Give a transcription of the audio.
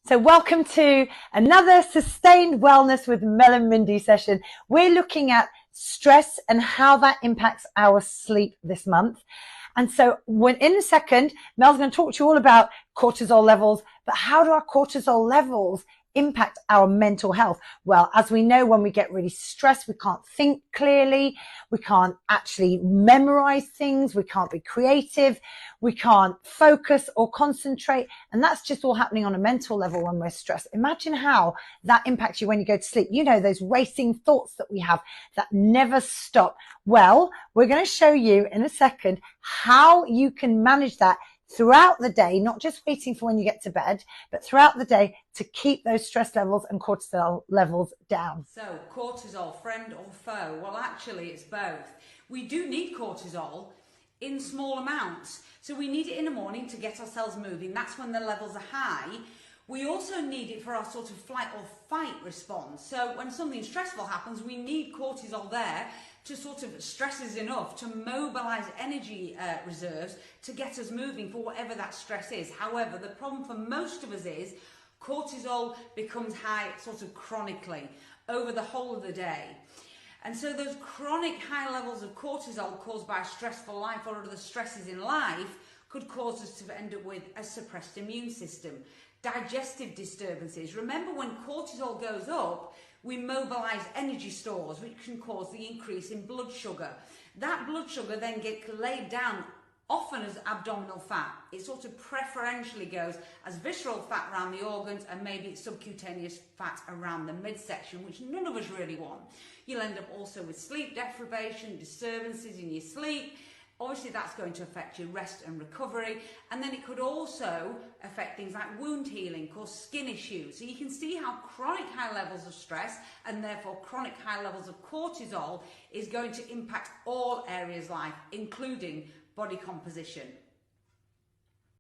So welcome to another Sustained Wellness with Mel and Mindy session. We're looking at stress and how that impacts our sleep this month. And so in a second, Mel's going to talk to you all about cortisol levels, but how do our cortisol levels impact our mental health? Well, as we know, when we get really stressed, we can't think clearly. We can't actually memorize things. We can't be creative. We can't focus or concentrate. And that's just all happening on a mental level when we're stressed. Imagine how that impacts you when you go to sleep. You know, those racing thoughts that we have that never stop. Well, we're going to show you in a second how you can manage that throughout the day, not just waiting for when you get to bed, but throughout the day to keep those stress levels and cortisol levels down. So cortisol, friend or foe? Well, actually it's both. We do need cortisol in small amounts. So we need it in the morning to get ourselves moving. That's when the levels are high. We also need it for our sort of flight or fight response. So when something stressful happens, we need cortisol there to sort of stress us enough to mobilize energy reserves to get us moving for whatever that stress is. However, the problem for most of us is cortisol becomes high sort of chronically over the whole of the day. And so those chronic high levels of cortisol caused by a stressful life or other stresses in life could cause us to end up with a suppressed immune system, digestive disturbances. Remember, when cortisol goes up, we mobilize energy stores, which can cause the increase in blood sugar. That blood sugar then gets laid down often as abdominal fat. It sort of preferentially goes as visceral fat around the organs and maybe subcutaneous fat around the midsection, which none of us really want. You'll end up also with sleep deprivation, disturbances in your sleep. Obviously, that's going to affect your rest and recovery. And then it could also affect things like wound healing, cause skin issues. So you can see how chronic high levels of stress and therefore chronic high levels of cortisol is going to impact all areas of life, including body composition.